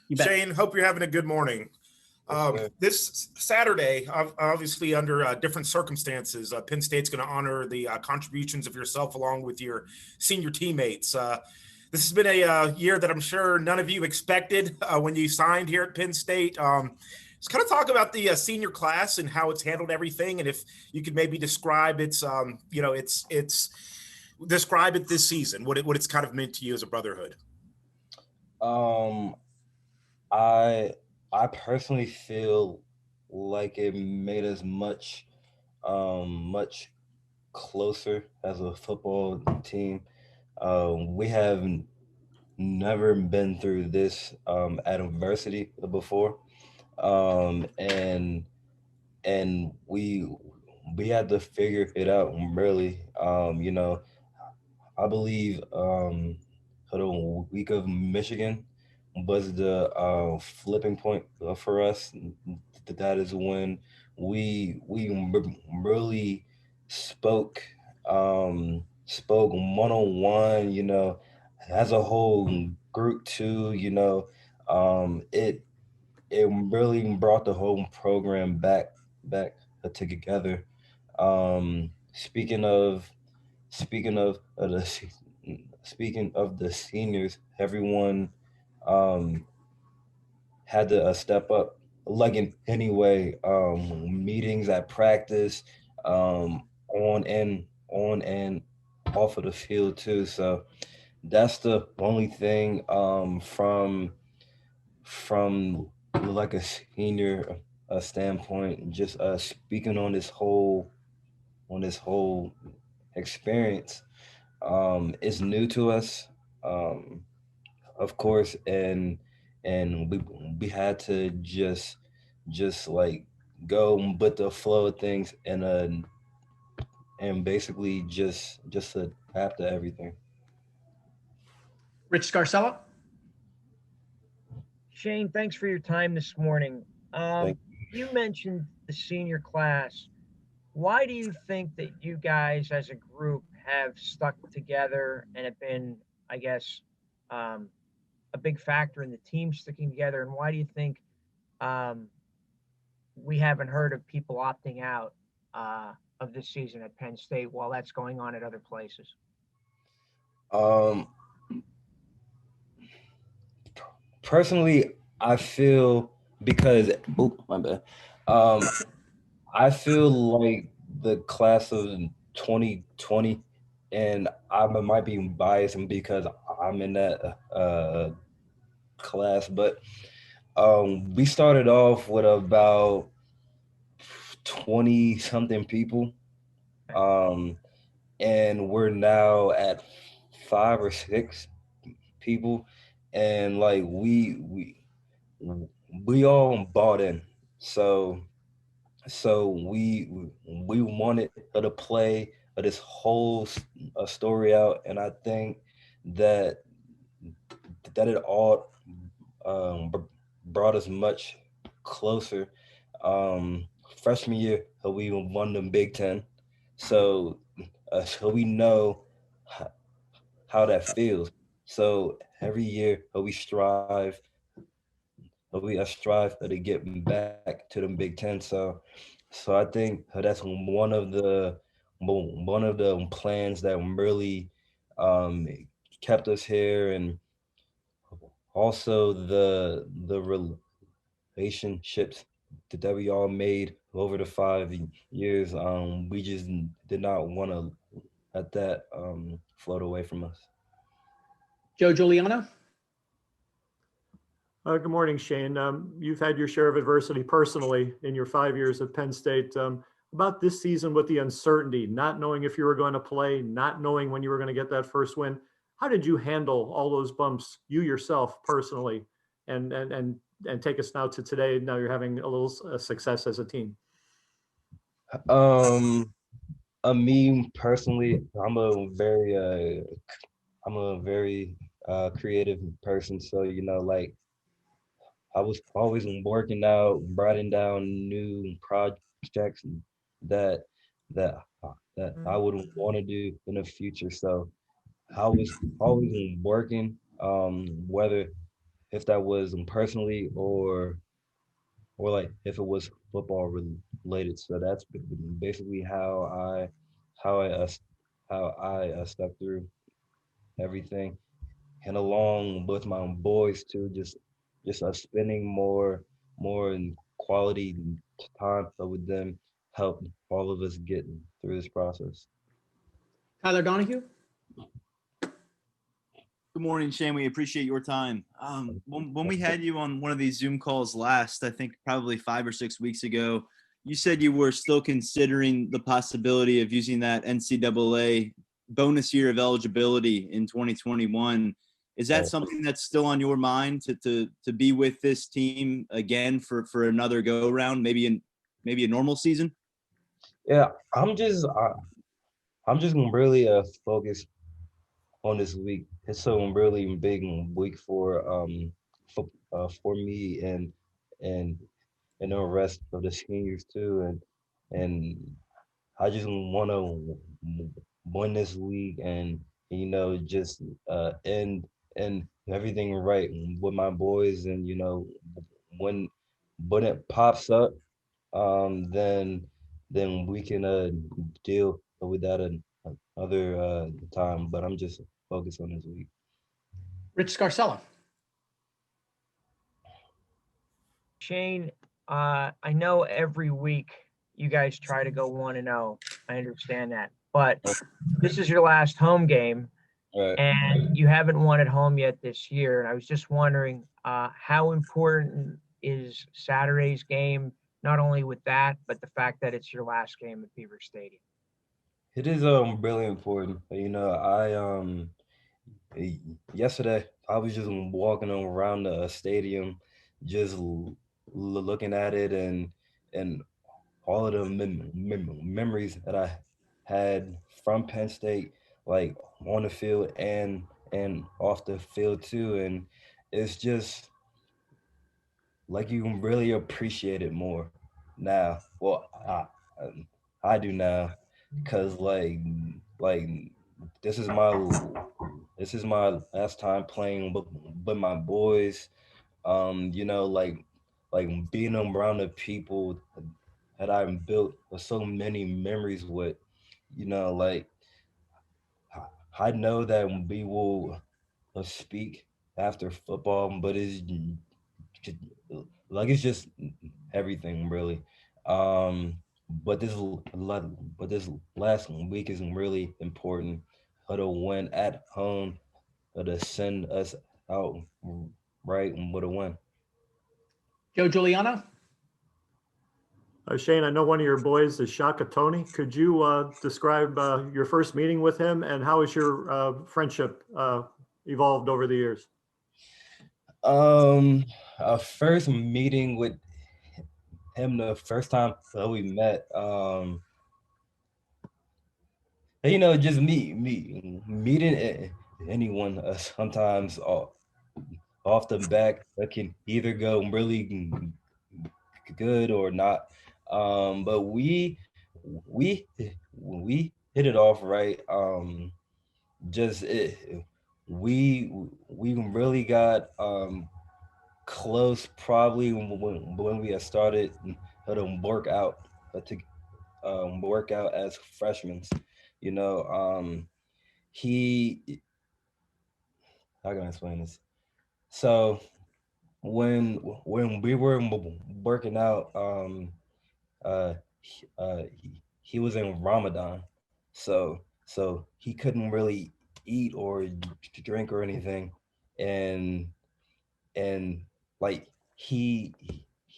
You bet. Shane, hope you're having a good morning. Yes, sir. This Saturday, obviously under different circumstances, Penn State's going to honor the contributions of yourself along with your senior teammates. This has been a year that I'm sure none of you expected when you signed here at Penn State. Just kind of talk about the senior class and how it's handled everything, and if you could maybe describe it's describe it this season, what it's kind of meant to you as a brotherhood. Um, I I personally feel like it made us much closer as a football team. We have never been through this adversity before, and we had to figure it out really. I believe for the week of Michigan was the flipping point for us. That is when really spoke spoke one on one. As a whole group too. It really brought the whole program back together. Speaking of speaking of the seniors, everyone um, had to step up, like in any way. Meetings at practice, on and off of the field too. So that's the only thing from like a senior standpoint. Just speaking on this whole experience is new to us, um, of course, and we had to just like go with the flow of things and basically just adapt to everything. Rich Scarcella? Shane, thanks for your time this morning. Thank You mentioned the senior class. Why do you think that you guys as a group have stuck together and have been, I guess, um, a big factor in the team sticking together? And why do you think um, we haven't heard of people opting out of this season at Penn State while that's going on at other places? um Personally, I feel because oh my bad. Um I feel like the class of 2020, and I might be biased because I'm in that class, but we started off with about 20 something people, um, and we're now at 5 or 6 people, and like we all bought in. So we wanted her to play this whole story out, and I think that it all brought us much closer. Um, Freshman year, we won the Big Ten, so so we know h- how that feels. So every year, we strive to get back to the Big Ten. So I think that's one of the plans that really um, kept us here, and also the relationships that we all made over the 5 years. We just did not want to let that float away from us. Joe Giuliano? Good morning, Shane. You've had your share of adversity personally in your 5 years at Penn State. About this season with the uncertainty, not knowing if you were going to play, not knowing when you were going to get that first win, how did you handle all those bumps, you yourself personally, and take us now to today? Now you're having a little success as a team. Um, Me personally, I'm a very creative person. So like I was always working out, writing down new projects that that that I would want to do in the future. So I was always working, whether if that was personally or like if it was football related. So that's basically how I uh, stuck through everything, and along with my boys too, just spending more in quality time with them helped all of us get through this process. Tyler Donahue? Good morning, Shane. We appreciate your time. When we had you on one of these Zoom calls last, I think probably 5 or 6 weeks ago, you said you were still considering the possibility of using that NCAA bonus year of eligibility in 2021. Is that something that's still on your mind to be with this team again for another go round, maybe a normal season? Yeah, I'm just really focused on this week. It's a really big week for me and and the rest of the seniors too, and I just want to win this league and just end everything right with my boys, and when when it pops up, then we can deal with that another time. But I'm just focused on this week. Rich Scarcella? Shane, I know every week you guys try to go 1-0. I understand that. But this is your last home game, Right. and you haven't won at home yet this year. And I was just wondering, how important is Saturday's game, not only with that, but the fact that it's your last game at Beaver Stadium? It is really important. Yesterday I was just walking around the stadium, just looking at it and all of the memories that I had from Penn State, like on the field and off the field too, and it's just like you can really appreciate it more now. Well, I do now, because like this is my last time playing with my boys. Like being around the people that I've built so many memories with. Like I know that we will speak after football, but it's just everything really. Um, but this last week is really important. To win at home, to send us out right with a win. Joe Giuliano? Shane, I know one of your boys is Shaka Tony. Could you describe your first meeting with him, and how has your friendship evolved over the years? Our first meeting with him, the first time that we met, just meeting anyone sometimes off the back that can either go really good or not. But we we hit it off right. Just it, we really got close probably when we had started to work out as freshmen. You know, he how can I explain this? So when we were working out, he was in Ramadan, so he couldn't really eat or drink or anything, and and like he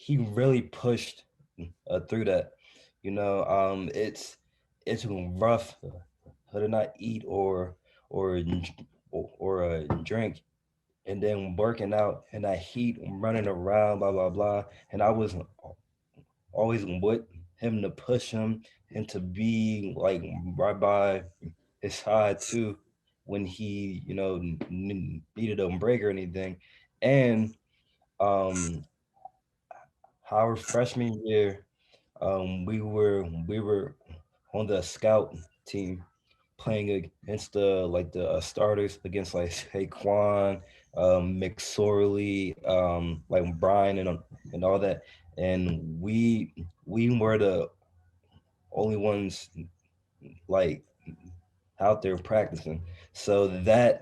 really pushed through that. It's rough to not eat or drink, and then working out in that heat, running around, blah blah blah. And I was always with him to push him and to be like right by his side too when he needed a break or anything. And um our freshman year, we were on the scout team playing against the starters, against like Saquon McSorley, like Brian and all that. And we were the only ones like out there practicing. So that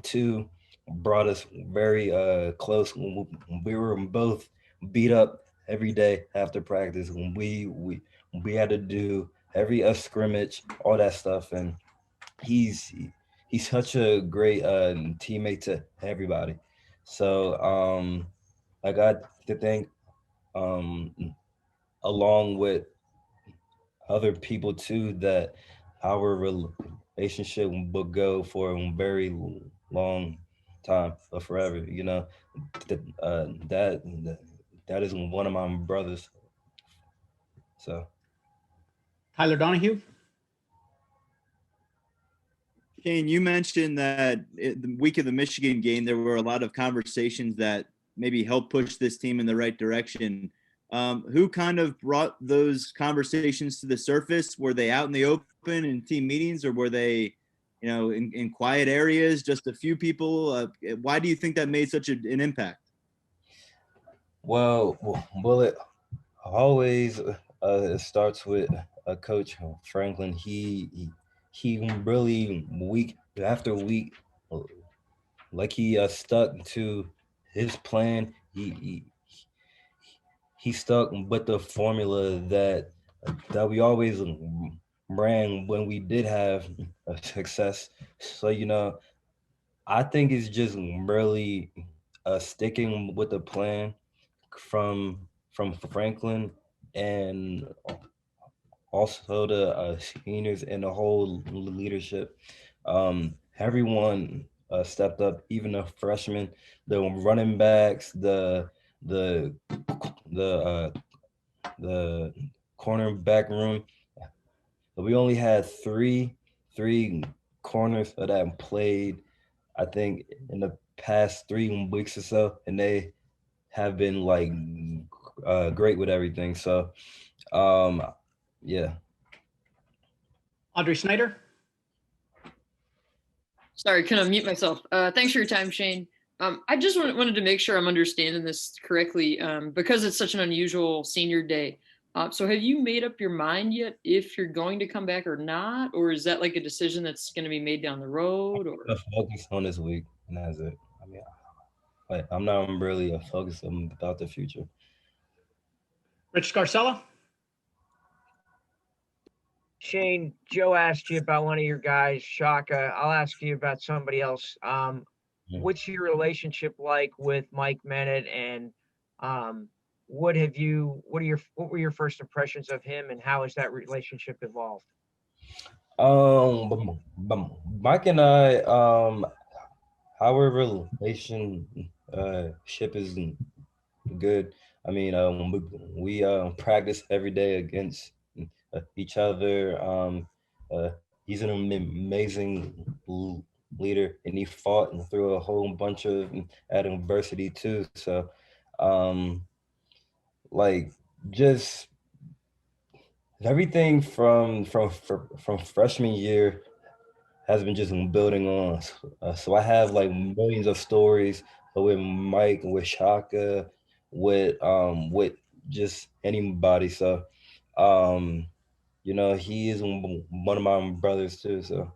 too brought us very close. We were both beat up every day after practice. When we had to do every scrimmage, all that stuff, and he's he's such a great teammate to everybody. So I got to think um, along with other people too that our relationship will go for a very long time or forever. You know, that is one of my brothers. So Tyler Donahue. Shane, you mentioned that the week of the Michigan game, there were a lot of conversations that maybe helped push this team in the right direction. Who kind of brought those conversations to the surface? Were they out in the open in team meetings, or were they, in quiet areas, just a few people? Why do you think that made such an impact? well, it always starts with Coach Franklin. He really week after week, like he stuck to his plan. He stuck with the formula that we always ran when we did have a success. So I think it's just really sticking with the plan from Franklin and also the seniors and the whole leadership. Everyone stepped up, even the freshmen, the running backs, the the the cornerback room. We only had three corners that played, I think, in the past 3 weeks or so, and they have been like great with everything. So yeah. Audrey Snyder. Sorry, can I mute myself? Thanks for your time, Shane. I just wanted to make sure I'm understanding this correctly because it's such an unusual senior day. So have you made up your mind yet if you're going to come back or not? Or is that like a decision that's going to be made down the road? Or Focus on this week, and that's it. I mean, I'm not really focused about the future. Rich Scarcella. Shane, Joe asked you about one of your guys, Shaka. I'll ask you about somebody else. What's your relationship like with Mike Bennett, and what were your first impressions of him, and how has that relationship evolved? Mike and I, our relationship is good. I mean, we practice every day against each other. He's an amazing leader, and he fought through a whole bunch of adversity too. So, like, just everything from freshman year has been just building on. So I have like millions of stories with Mike, with Shaka, with just anybody. So he is one of my brothers too. So